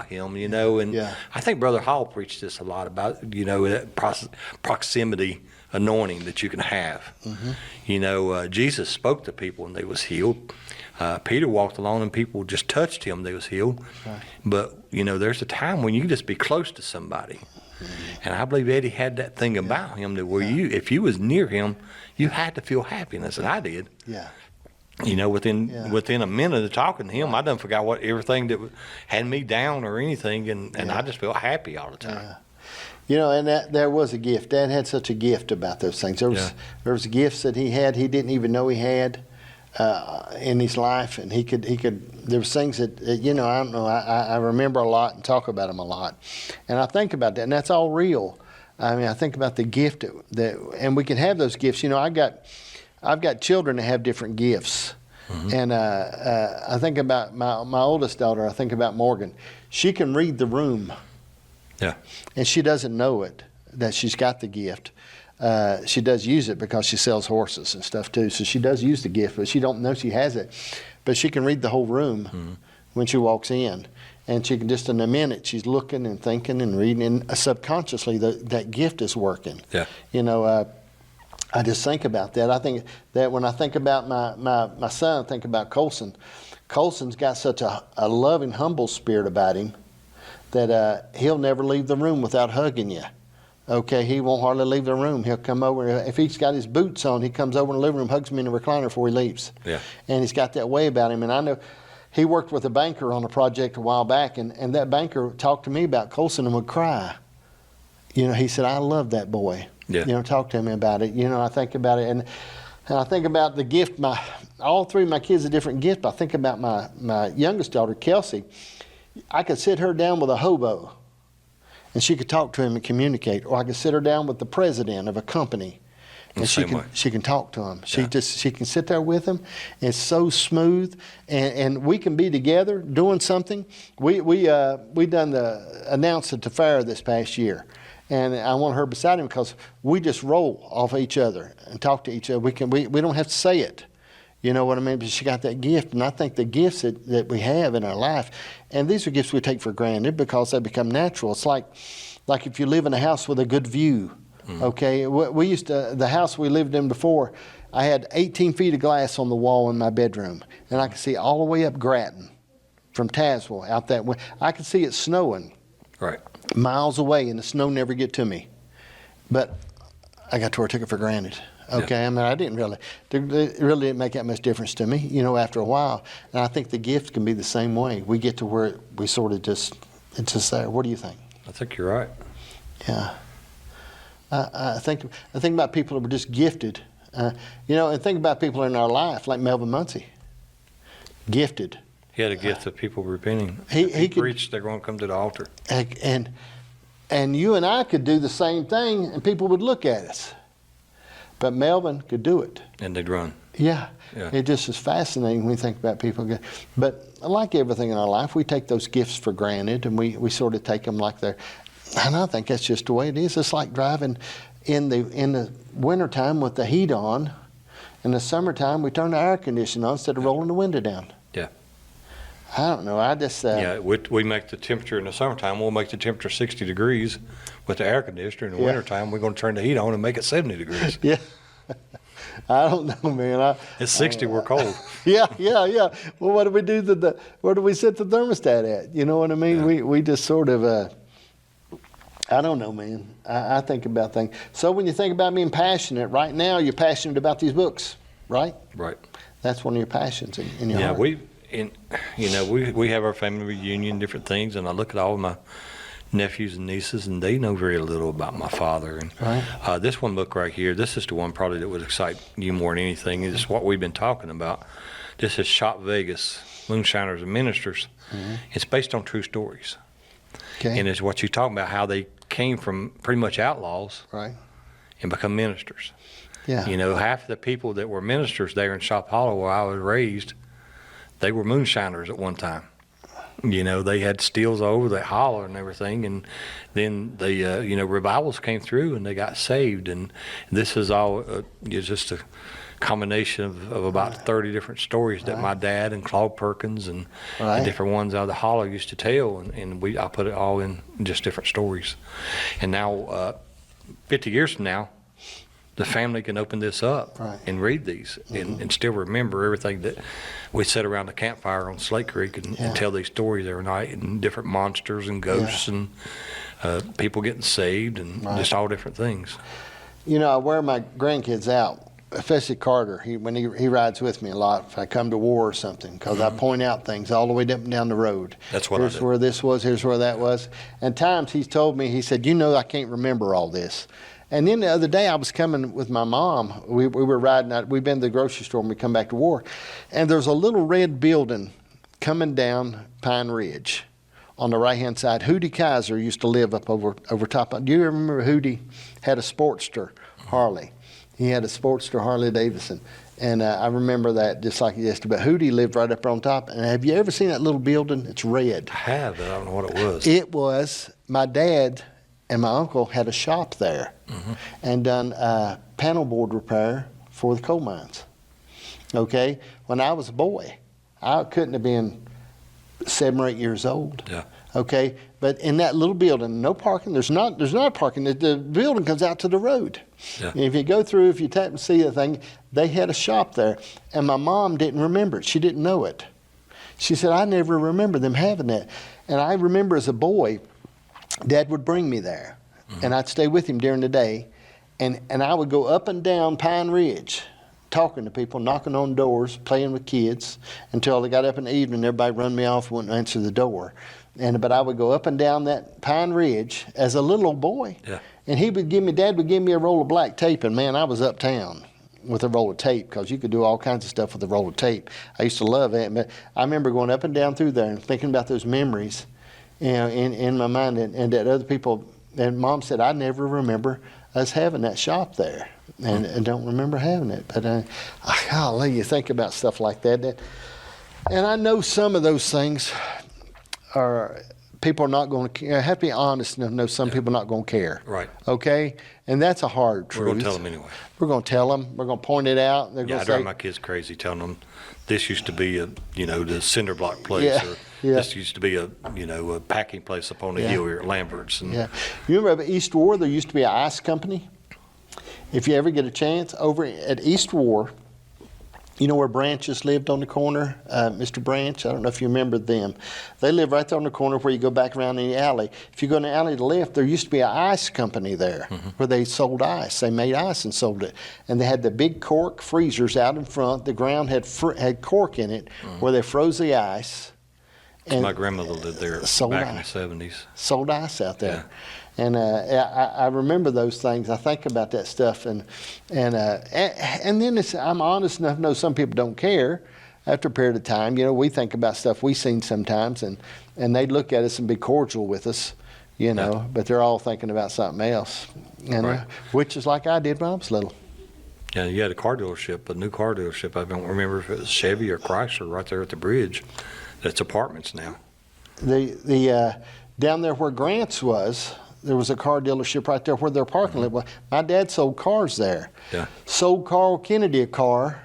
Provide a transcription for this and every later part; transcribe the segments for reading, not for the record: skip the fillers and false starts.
him, you know, and I think Brother Hall preached this a lot about, you know, that proximity anointing that you can have. You know, Jesus spoke to people and they was healed. Peter walked along and people just touched him, they was healed. But, you know, there's a time when you can just be close to somebody. And I believe Eddie had that thing about him that where if you was near him, you had to feel happiness, and I did. You know, within a minute of talking to him, I done forgot everything that had me down or anything, and I just felt happy all the time. You know, and there was a gift. Dad had such a gift about those things. There was gifts that he didn't even know he had in his life, and he could. There was things that you know, I don't know. I remember a lot and talk about them a lot, and I think about that, and that's all real. I mean, I think about the gift and we can have those gifts. You know, I've got children that have different gifts, and I think about my oldest daughter. I think about Morgan. She can read the room. And she doesn't know it, that she's got the gift. She does use it because she sells horses and stuff too. So she does use the gift, but she don't know she has it. But she can read the whole room when she walks in. And she can just in a minute, she's looking and thinking and reading, and subconsciously that gift is working. You know, I just think about that. I think that when I think about my son, I think about Colson. Colson's got such a loving, humble spirit about him that he'll never leave the room without hugging you. Okay, he won't hardly leave the room. He'll come over. If he's got his boots on, he comes over in the living room, hugs me in the recliner before he leaves. And he's got that way about him. And I know he worked with a banker on a project a while back, and that banker talked to me about Colson and would cry. You know, he said, I love that boy. You know, talk to me about it. You know, I think about it, and I think about the gift. All three of my kids a different gift. I think about my youngest daughter, Kelsey. I could sit her down with a hobo, and she could talk to him and communicate. Or I could sit her down with the president of a company, and she can talk to him. She can sit there with him. It's so smooth, and we can be together doing something. We done announced at the fair this past year, and I want her beside him because we just roll off each other and talk to each other. We don't have to say it. You know what I mean? But she got that gift, and I think the gifts that we have in our life, and these are gifts we take for granted because they become natural. It's like if you live in a house with a good view, okay? We used to, the house we lived in before, I had 18 feet of glass on the wall in my bedroom, and I could see all the way up Grattan from Tazewell out that way. I could see it snowing miles away, and the snow never get to me. But I got to where I took it for granted. Okay, I mean, it really didn't make that much difference to me, you know, after a while. And I think the gift can be the same way. We get to where we sort of it's just there. What do you think? I think you're right. Yeah. I think about people who were just gifted, you know, and think about people in our life, like Melvin Muncy. Gifted. He had a gift of people repenting. He preached, they're going to come to the altar. And you and I could do the same thing, and people would look at us. But Melvin could do it. And they'd run. Yeah. It just is fascinating when you think about people. But like everything in our life, we take those gifts for granted, and we sort of take them like they're, and I think that's just the way it is. It's like driving in the wintertime with the heat on. In the summertime, we turn the air conditioning on instead of rolling the window down. I don't know. I just... we make the temperature in the summertime, we'll make the temperature 60 degrees with the air conditioner. In the wintertime, we're going to turn the heat on and make it 70 degrees. I don't know, man. It's 60, we're cold. Yeah. Well, what do we do? Where do we set the thermostat at? You know what I mean? We just sort of... I don't know, man. I think about things. So when you think about being passionate, right now you're passionate about these books, right? Right. That's one of your passions in your heart. We have our family reunion, different things, and I look at all of my nephews and nieces, and they know very little about my father. And this one book right here, this is the one probably that would excite you more than anything. It's what we've been talking about. This is Shop Vegas, Moonshiners and Ministers. It's based on true stories. And it's what you talk about, how they came from pretty much outlaws and become ministers. You know, half the people that were ministers there in Shop Hollow where I was raised, they were moonshiners at one time. You know, they had stills over the holler and everything, and then the revivals came through and they got saved. And this is all just combination of about 30 different stories that my dad and Claude Perkins and different ones out of the hollow used to tell, and I put it all in just different stories. And now, 50 years from now, the family can open this up and read these and still remember everything that we sat around the campfire on Slate Creek and tell these stories every night, and different monsters and ghosts and people getting saved and just all different things. You know, I wear my grandkids out, especially Carter. When he rides with me a lot if I come to war or something, because I point out things all the way up and down the road. That's what I do. Here's where this was, here's where that was. And times he's told me, he said, I can't remember all this. And then the other day I was coming with my mom. We were riding out. We've been to the grocery store when we come back to war. And there's a little red building coming down Pine Ridge on the right-hand side. Hootie Kaiser used to live up over top. Do you remember Hootie had a Sportster Harley? He had a Sportster Harley Davidson. And I remember that just like yesterday. But Hootie lived right up on top. And have you ever seen that little building? It's red. I have, but I don't know what it was. It was my dad and my uncle had a shop there and done panel board repair for the coal mines. Okay? When I was a boy, I couldn't have been 7 or 8 years old. Yeah. Okay? But in that little building, no parking. There's not parking. The building comes out to the road. Yeah. And if you go through, if you tap and see the thing, they had a shop there. And my mom didn't remember it. She didn't know it. She said, I never remember them having that. And I remember as a boy, Dad would bring me there, and I'd stay with him during the day, and I would go up and down Pine Ridge talking to people, knocking on doors, playing with kids, until they got up in the evening, everybody run me off and wouldn't answer the door. But I would go up and down that Pine Ridge as a little old boy, and Dad would give me a roll of black tape, and man, I was uptown with a roll of tape, because you could do all kinds of stuff with a roll of tape. I used to love it, but I remember going up and down through there and thinking about those memories, in my mind, and that other people, and Mom said, I never remember us having that shop there, and don't remember having it. But golly, you think about stuff like that. And I know some of those things people are not going to care. I have to be honest enough to know some people are not going to care. Right. Okay? And that's a hard truth. We're going to tell them anyway. We're going to tell them. We're going to point it out. They're going I to say, drive my kids crazy telling them this used to be the cinder block place, or this used to be a packing place up on the hill here at Lambert's. And you remember at East War, there used to be an ice company. If you ever get a chance, over at East War, you know where Branches lived on the corner? Mr. Branch, I don't know if you remember them. They live right there on the corner where you go back around in the alley. If you go in the alley to the left, there used to be an ice company there where they sold ice. They made ice and sold it. And they had the big cork freezers out in front. The ground had cork in it where they froze the ice. And my grandmother lived there back in the 70s. Sold ice out there. Yeah. And I remember those things. I think about that stuff, and then I'm honest enough to know some people don't care. After a period of time, we think about stuff we've seen sometimes, and they look at us and be cordial with us, but they're all thinking about something else, which is like I did when I was little. Yeah, you had a car dealership, a new car dealership. I don't remember if it was Chevy or Chrysler right there at the bridge. That's apartments now. The down there where Grant's was, there was a car dealership right there where their parking lot was. My dad sold cars there. Yeah. Sold Carl Kennedy a car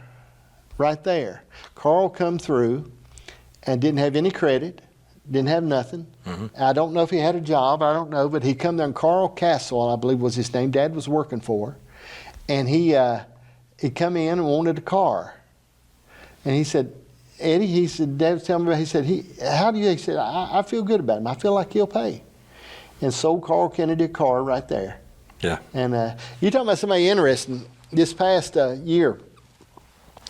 right there. Carl come through and didn't have any credit, didn't have nothing. I don't know if he had a job, I don't know, but he come there, and Carl Castle, I believe was his name, Dad was working for. And he come in and wanted a car. And he said, Eddie, he said, Dad was telling me, he said, how do you, he said, I feel good about him. I feel like he'll pay. And sold Carl Kennedy a car right there. Yeah. And you talking about somebody interesting. This past year,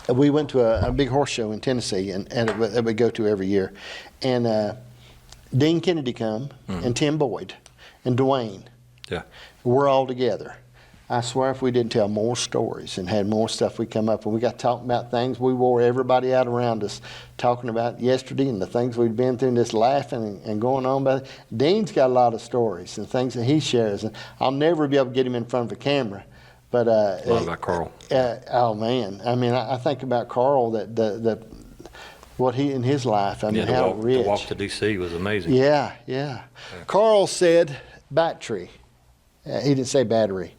we went to a big horse show in Tennessee, and that we go to every year. And Dean Kennedy come, and Tim Boyd, and Dwayne. Yeah. We're all together. I swear if we didn't tell more stories and had more stuff we come up, and we got talking about things, we wore everybody out around us talking about yesterday and the things we'd been through, and just laughing and going on about it. Dean's got a lot of stories and things that he shares, and I'll never be able to get him in front of a camera. But a lot about Carl. Oh man, I mean, I think about Carl, that what he in his life. I mean, how rich. The walk to D.C. was amazing. Yeah. Carl said battery. He didn't say battery.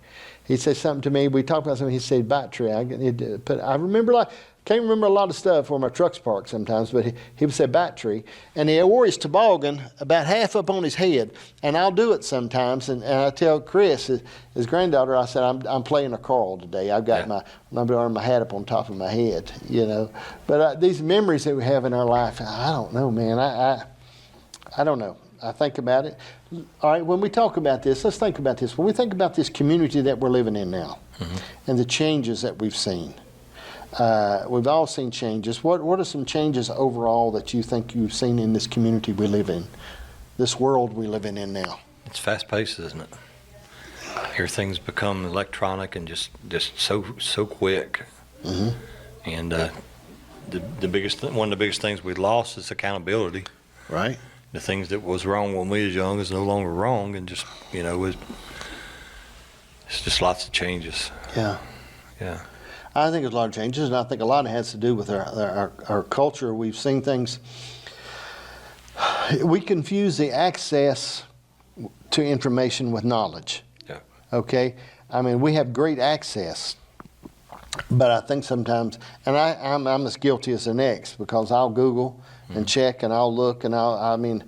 he said something to me. We talked about something. He said battery. I remember, like, can't remember a lot of stuff where my truck's parked sometimes, but he would say battery. And he wore his toboggan about half up on his head. And I'll do it sometimes. And I tell Chris, his granddaughter, I said, I'm playing a Carl today. I've got my hat up on top of my head, you know. But these memories that we have in our life, I don't know, man. I don't know. I think about it. All right, when we talk about this, let's think about this. When we think about this community that we're living in now and the changes that we've seen, we've all seen changes. What are some changes overall that you think you've seen in this community we live in, this world we live in now? It's fast-paced, isn't it? Everything's become electronic and just so quick. And the biggest one of the biggest things we lost is accountability. Right. The things that was wrong when we was young is no longer wrong, and just, you know, it's just lots of changes. Yeah. Yeah. I think there's a lot of changes, and I think a lot of it has to do with our culture. We've seen things. We confuse the access to information with knowledge. Yeah. Okay? I mean, we have great access, but I think sometimes, and I'm as guilty as the next, because I'll Google and check, and I'll look, and when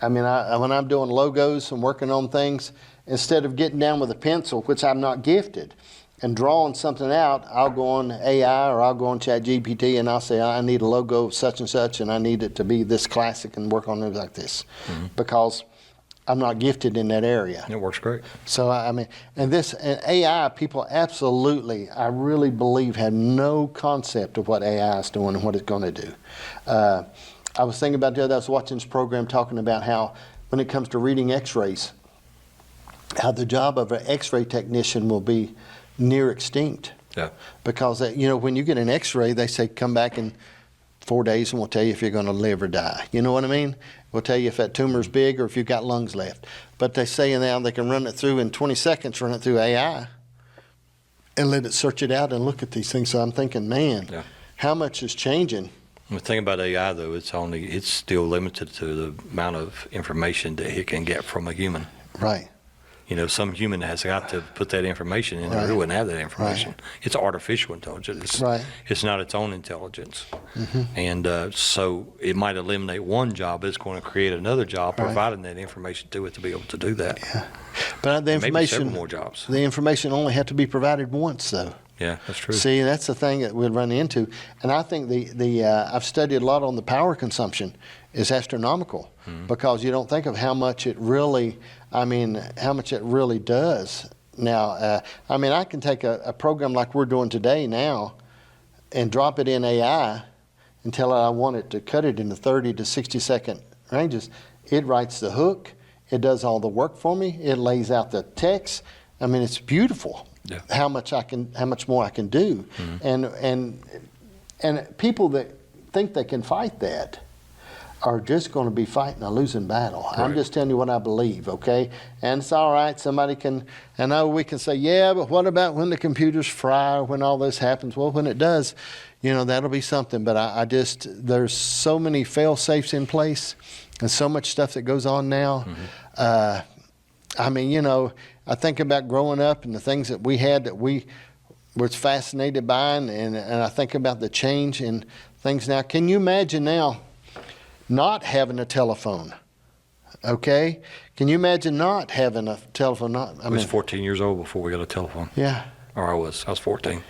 I'm doing logos and working on things, instead of getting down with a pencil, which I'm not gifted, and drawing something out, I'll go on AI or I'll go on ChatGPT and I'll say, I need a logo of such and such, and I need it to be this classic, and work on it like this, because I'm not gifted in that area. It works great. So, and AI, people absolutely, I really believe, have no concept of what AI is doing and what it's going to do. I was thinking about the other day, I was watching this program talking about how, when it comes to reading x-rays, how the job of an x-ray technician will be near extinct. Yeah. Because, when you get an x-ray, they say, come back in 4 days and we'll tell you if you're going to live or die. You know what I mean? We'll tell you if that tumor's big or if you've got lungs left. But they say now they can run it through in 20 seconds, run it through AI, and let it search it out and look at these things. So I'm thinking, man, how much is changing? The thing about AI, though, it's still limited to the amount of information that it can get from a human. Right. You know, some human has got to put that information in, or it wouldn't have that information. Right. It's artificial intelligence. It's not its own intelligence. And so it might eliminate one job, but it's going to create another job, providing that information to it to be able to do that. Yeah. But the information, maybe several more jobs. The information only had to be provided once, though. Yeah, that's true. See, that's the thing that we'll run into. And I think I've studied a lot on the power consumption is astronomical, because you don't think of how much it really, does. Now, I can take a program like we're doing today now and drop it in AI and tell it I want it to cut it into 30 to 60 second ranges. It writes the hook. It does all the work for me. It lays out the text. It's beautiful. Yeah. How much more I can do. And people that think they can fight that are just going to be fighting a losing battle. Right. I'm just telling you what I believe, okay? And it's all right. I know we can say, yeah, but what about when the computers fry or when all this happens? Well, when it does, that'll be something. But there's so many fail-safes in place and so much stuff that goes on now. I think about growing up and the things that we had that we was fascinated by, and I think about the change in things now. Can you imagine now not having a telephone? Okay? Can you imagine not having a telephone? I was 14 years old before we got a telephone. Yeah. Or I was 14.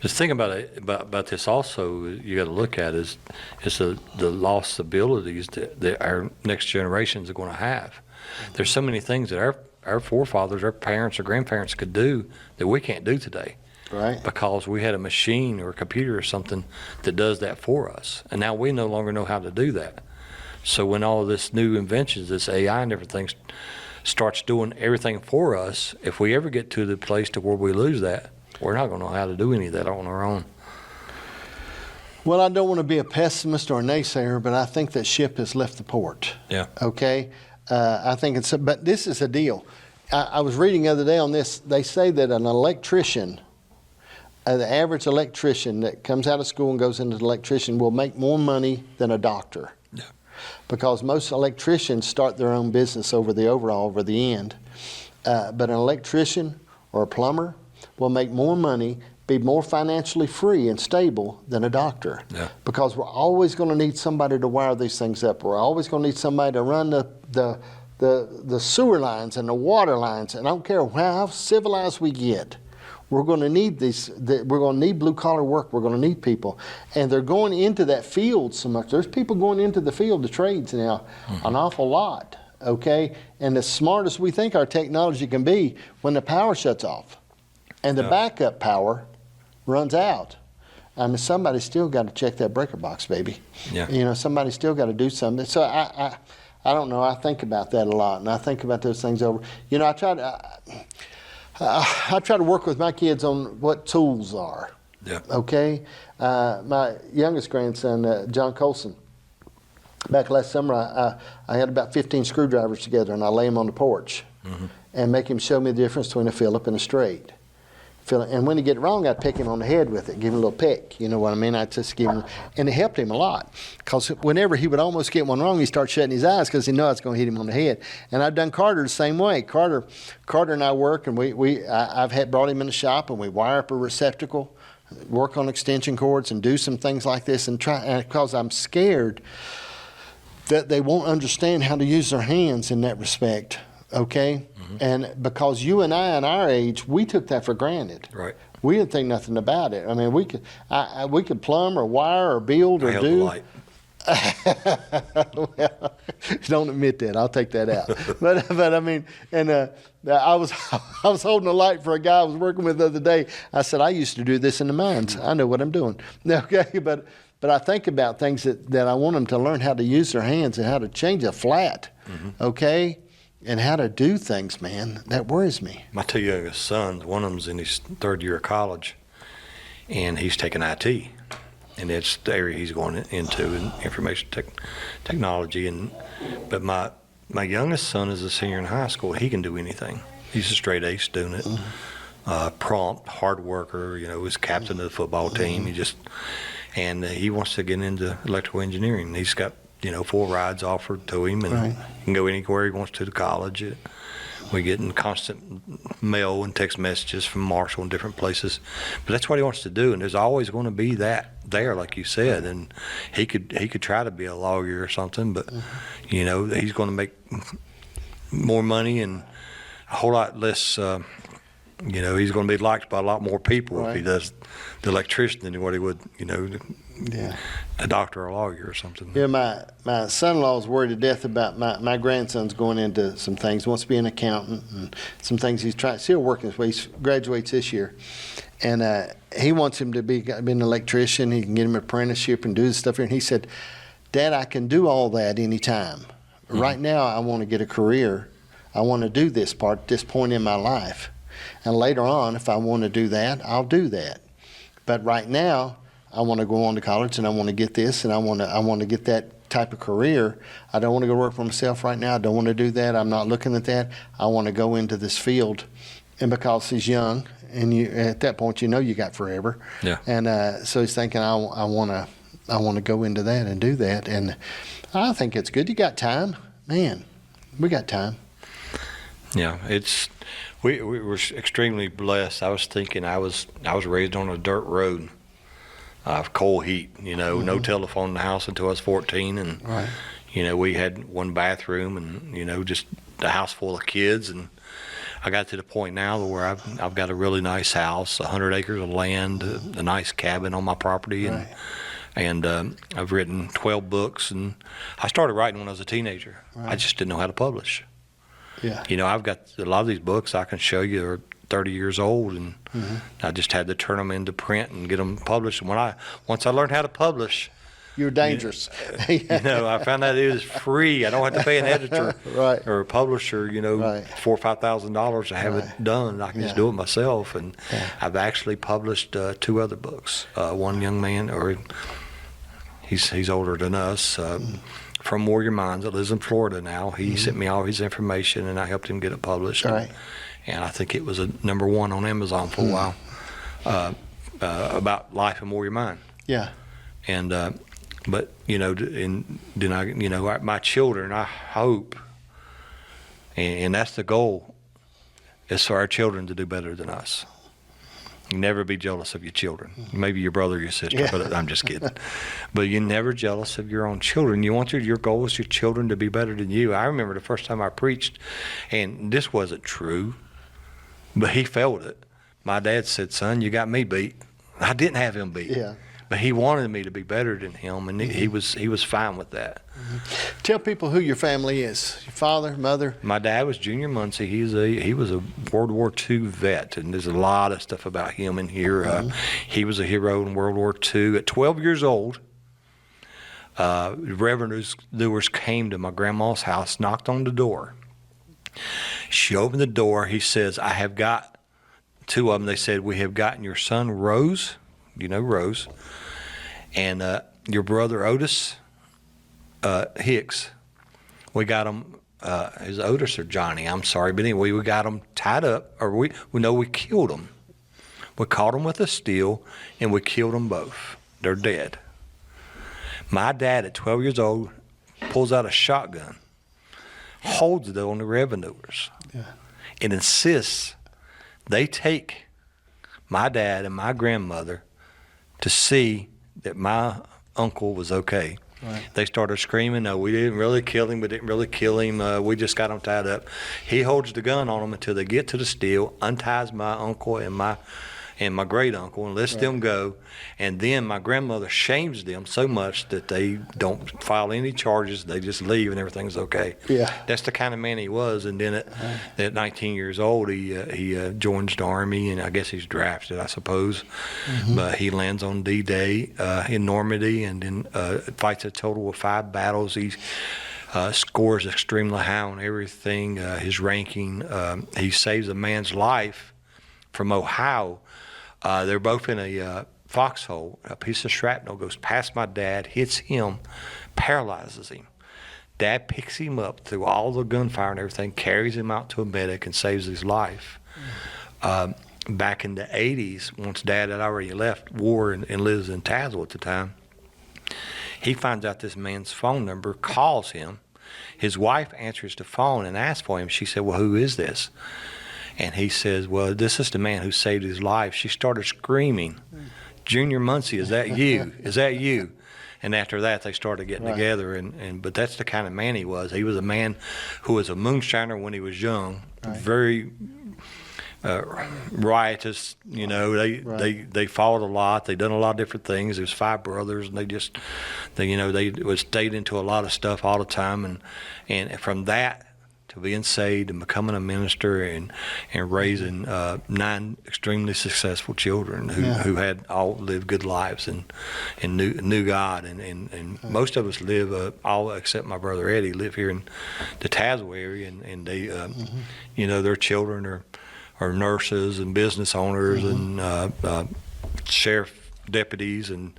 The thing about this also you got to look at is the lost abilities that our next generations are going to have. There's so many things that our forefathers, our parents or grandparents could do that we can't do today. Right. Because we had a machine or a computer or something that does that for us. And now we no longer know how to do that. So when all of this new inventions, this AI and everything starts doing everything for us, if we ever get to the place to where we lose that, we're not going to know how to do any of that on our own. Well, I don't want to be a pessimist or a naysayer, but I think that ship has left the port. Yeah. Okay? But this is a deal. I was reading the other day on this. They say that an electrician, the average electrician that comes out of school and goes into the electrician will make more money than a doctor. Yeah. Because most electricians start their own business over the end. But an electrician or a plumber will make more money, be more financially free and stable than a doctor. Yeah. Because we're always going to need somebody to wire these things up. We're always going to need somebody to run the sewer lines and the water lines. And I don't care how civilized we get, we're going to need these. We're going to need blue collar work. We're going to need people, and they're going into that field so much. There's people going into the field of trades now, an awful lot. Okay, and as smart as we think our technology can be, when the power shuts off, and the backup power runs out, I mean, somebody's still got to check that breaker box, baby. Yeah. You know, somebody's still got to do something. So I don't know. I think about that a lot, and I think about those things over. You know, I try to work with my kids on what tools are. Yeah. Okay. My youngest grandson, John Colson, back last summer, I had about 15 screwdrivers together, and I lay them on the porch and make him show me the difference between a Phillip and a straight. And when he get it wrong, I'd pick him on the head with it, give him a little peck. You know what I mean? I'd just give him, and it helped him a lot. Because whenever he would almost get one wrong, he'd start shutting his eyes because he knew I was going to hit him on the head. And I've done Carter the same way. Carter and I work, and I've brought him in the shop, and we wire up a receptacle, work on extension cords, and do some things like this, and because I'm scared that they won't understand how to use their hands in that respect. Okay? And because you and I, in our age, we took that for granted. Right. We didn't think nothing about it. I mean, we could plumb or wire or build or I held the do. light. Well, don't admit that. I'll take that out. But I mean, and I was holding a light for a guy I was working with the other day. I said, I used to do this in the mines. I know what I'm doing. Okay, but I think about things that I want them to learn how to use their hands and how to change a flat. Okay. And how to do things, man. That worries me. My two youngest sons, one of them's in his third year of college, and he's taking IT, and it's the area he's going into in information technology. But my youngest son is a senior in high school. He can do anything. He's a straight A student, prompt, hard worker. You know, he's captain of the football team. And he wants to get into electrical engineering. He's got 4 rides offered to him, and he can go anywhere he wants to college. We're getting constant mail and text messages from Marshall and different places. But that's what he wants to do, and there's always going to be that there, like you said. And he could try to be a lawyer or something, but he's going to make more money and a whole lot less. He's going to be liked by a lot more people if he does the electrician than what he would, a doctor or a lawyer or something. Yeah, my son-in-law is worried to death about my grandson's going into some things. He wants to be an accountant and some things he's still working his way. He graduates this year. And he wants him to be an electrician. He can get him an apprenticeship and do this stuff here. And he said, Dad, I can do all that anytime. Right now, I want to get a career. I want to do this part at this point in my life. And later on, if I want to do that, I'll do that. But right now, I want to go on to college, and I want to get this, and I want to get that type of career. I don't want to go work for myself right now. I don't want to do that. I'm not looking at that. I want to go into this field. And because he's young, and at that point, you got forever. Yeah. And so he's thinking, I want to go into that and do that. And I think it's good. You got time, man. We got time. Yeah, we were extremely blessed. I was thinking I was raised on a dirt road, coal heat. No telephone in the house until I was 14, and we had one bathroom, and just a house full of kids. And I got to the point now where I've got a really nice house, 100 acres of land, a nice cabin on my property, and I've written 12 books. And I started writing when I was a teenager. I just didn't know how to publish. Yeah. I've got a lot of these books I can show you are 30 years old, and I just had to turn them into print and get them published. And once I learned how to publish, you're dangerous. I found out it was free. I don't have to pay an editor or a publisher, $4,000 or $5,000 to have it done. I can just do it myself. And I've actually published 2 other books. One young man, or he's older than us. From Warrior Mines that lives in Florida now. He sent me all his information, and I helped him get it published. And I think it was a #1 on Amazon for a while, about life in Warrior Mine. Yeah. And but and then my children, I hope, and that's the goal. is for our children to do better than us. Never be jealous of your children. Maybe your brother or your sister, Yeah. but I'm just kidding. But you're never jealous of your own children. You want your goal is your children to be better than you. I remember the first time I preached, and this wasn't true, but he felt it. My dad said, "Son, you got me beat." I didn't have him beat. Yeah. But he wanted me to be better than him, and he was fine with that. Tell people who your family is. Your father, mother. My dad was Junior Muncy. He was a World War II vet, and there's a lot of stuff about him in here. He was a hero in World War II. At 12 years old, revenuers came to my grandma's house, knocked on the door. She opened the door. He says, "I have got," two of them, they said, "We have gotten your son Rose," you know Rose, "and your brother Otis Hicks. We got him," is Otis or Johnny? I'm sorry, but anyway, we got them tied up, or we know we killed them. We caught them with a steel, and we killed them both. They're dead. My dad, at 12 years old, pulls out a shotgun, holds it on the revenuers, and insists they take my dad and my grandmother to see that my uncle was okay. Right. They started screaming, "No, we didn't really kill him. We didn't really kill him. We just got him tied up." He holds the gun on them until they get to the steel, unties my uncle and my great uncle and lets them go. And then my grandmother shames them so much that they don't file any charges. They just leave and everything's okay. Yeah. That's the kind of man he was. And then at 19 years old, he joins the Army, and I guess he's drafted, I suppose. But he lands on D-Day in Normandy, and then fights a total of 5 battles. He scores extremely high on everything. His ranking, he saves a man's life from Ohio. They're both in a foxhole. A piece of shrapnel goes past my dad, hits him, paralyzes him. Dad picks him up through all the gunfire and everything, carries him out to a medic, and saves his life. Back in the 80s, once Dad had already left war and lives in Tazewell at the time, he finds out this man's phone number, calls him. His wife answers the phone and asks for him. She said, "Well, who is this?" And he says, "Well, this is the man who saved his life." She started screaming, "Junior Muncy, is that you? Is that you?" And after that, they started getting together. But that's the kind of man he was. He was a man who was a moonshiner when he was young, very riotous. You know, they fought a lot. They done a lot of different things. There's 5 brothers, and they was stayed into a lot of stuff all the time. And from that, to being saved and becoming a minister and raising 9 extremely successful children who had all lived good lives and knew God, and most of us live, all except my brother Eddie, live here in the Tazewell area, and they their children are nurses and business owners and sheriff deputies, and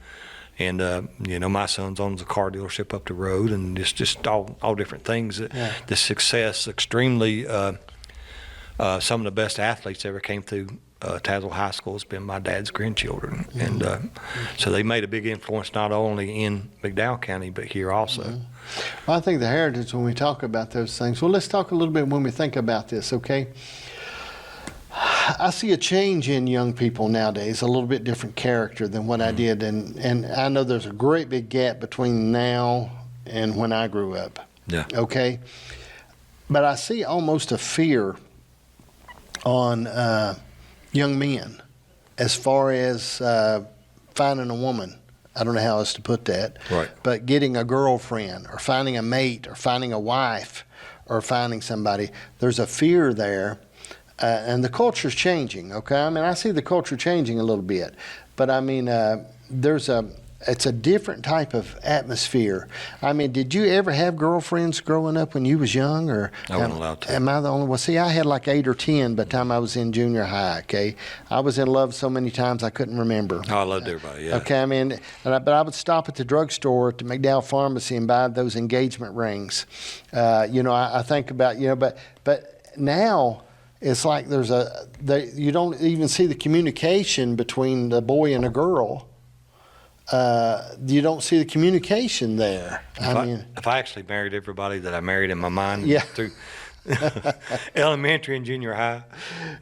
my son's owns a car dealership up the road, and it's just all different things. The success, extremely, some of the best athletes ever came through Tazewell High School has been my dad's grandchildren. And so they made a big influence not only in McDowell County, but here also. Well, I think the heritage, when we talk about those things, well, let's talk a little bit when we think about this, okay? I see a change in young people nowadays, a little bit different character than what I did. And I know there's a great big gap between now and when I grew up. Yeah. Okay? But I see almost a fear on young men as far as finding a woman. I don't know how else to put that. Right. But getting a girlfriend or finding a mate or finding a wife or finding somebody, there's a fear there. And the culture's changing, okay? I mean, I see the culture changing a little bit. But, I mean, it's a different type of atmosphere. I mean, did you ever have girlfriends growing up when you was young? Or I wasn't allowed to. Am I the only one? See, I had like 8 or 10 by the time I was in junior high, okay? I was in love so many times I couldn't remember. Oh, I loved everybody, yeah. Okay, I mean, but I would stop at the drugstore at the McDowell Pharmacy and buy those engagement rings. I think about, but now it's like you don't even see the communication between the boy and a girl. You don't see the communication there. If I actually married everybody that I married in my mind elementary and junior high.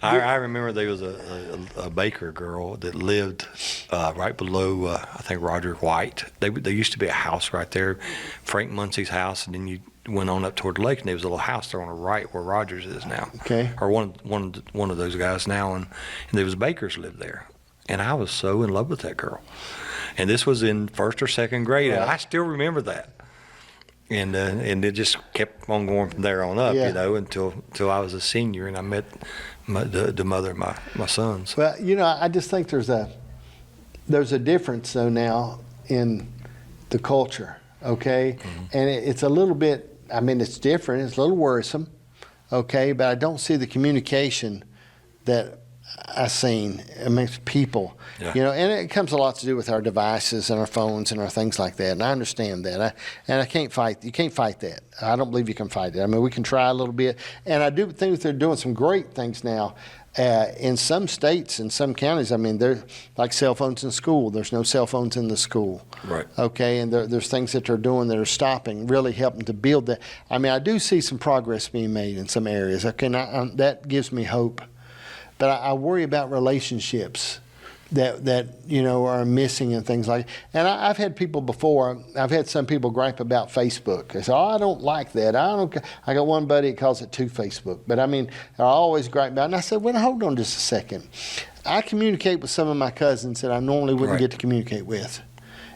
I remember there was a baker girl that lived right below, I think, Roger White. There used to be a house right there, Frank Muncy's house, and then you went on up toward the lake, and there was a little house there on the right where Rogers is now. Okay. Or one of those guys now, and there was bakers lived there. And I was so in love with that girl. And this was in first or second grade, and I still remember that. And it just kept on going from there on up, until I was a senior and I met the mother of my sons. Well, I just think there's a difference though now in the culture, okay? Mm-hmm. And it's a little bit, it's different, it's a little worrisome, okay? But I don't see the communication that I've seen amongst people, and it comes a lot to do with our devices and our phones and our things like that. And I understand that. I can't fight. You can't fight that. I don't believe you can fight that. We can try a little bit. And I do think they're doing some great things now. In some states, in some counties, they're like cell phones in school. There's no cell phones in the school. Right. Okay, and there's things that they're doing that are stopping, really helping to build that. I do see some progress being made in some areas. Okay, that gives me hope. But I worry about relationships that are missing and things like that. And I've had people before, I've had some people gripe about Facebook. They say, I don't like that. I got one buddy that calls it Facebook. But I always gripe about it. And I said, well, hold on just a second. I communicate with some of my cousins that I normally wouldn't get to communicate with.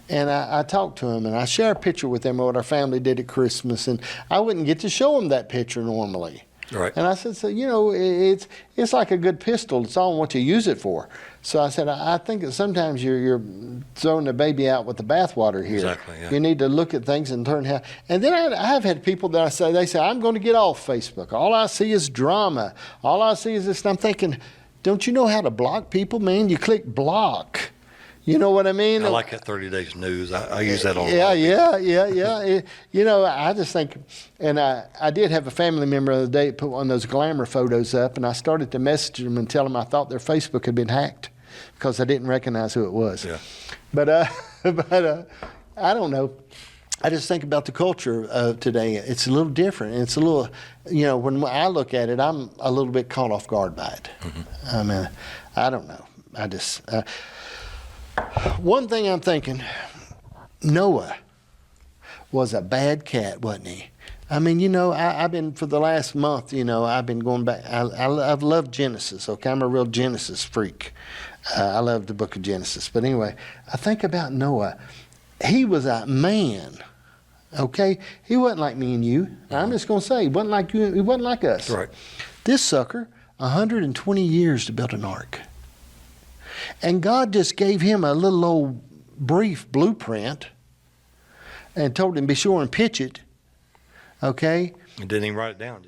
And I talk to them, and I share a picture with them of what our family did at Christmas. And I wouldn't get to show them that picture normally. Right. And I said, so, it's like a good pistol. It's all what you use it for. So I said, I think that sometimes you're throwing the baby out with the bathwater here. Exactly, yeah. You need to look at things and learn how. And then I've had people that they say, I'm going to get off Facebook. All I see is drama. All I see is this. And I'm thinking, don't you know how to block people, man? You click block. You know what I mean? I like that 30 days news. I use that a lot. Yeah. I just think, and I did have a family member the other day put one of those glamour photos up, and I started to message them and tell them I thought their Facebook had been hacked because I didn't recognize who it was. Yeah. But I don't know. I just think about the culture of today. It's a little different. It's a little, when I look at it, I'm a little bit caught off guard by it. Mm-hmm. I don't know. I just... one thing I'm thinking, Noah was a bad cat, wasn't he? I've been, for the last month, I've been going back. I've loved Genesis, okay? I'm a real Genesis freak. I love the book of Genesis. But anyway, I think about Noah. He was a man, okay? He wasn't like me and you. I'm just going to say, he wasn't like you. He wasn't like us. Right. This sucker, 120 years to build an ark. And God just gave him a little old brief blueprint and told him, be sure and pitch it, okay? And didn't even write it down.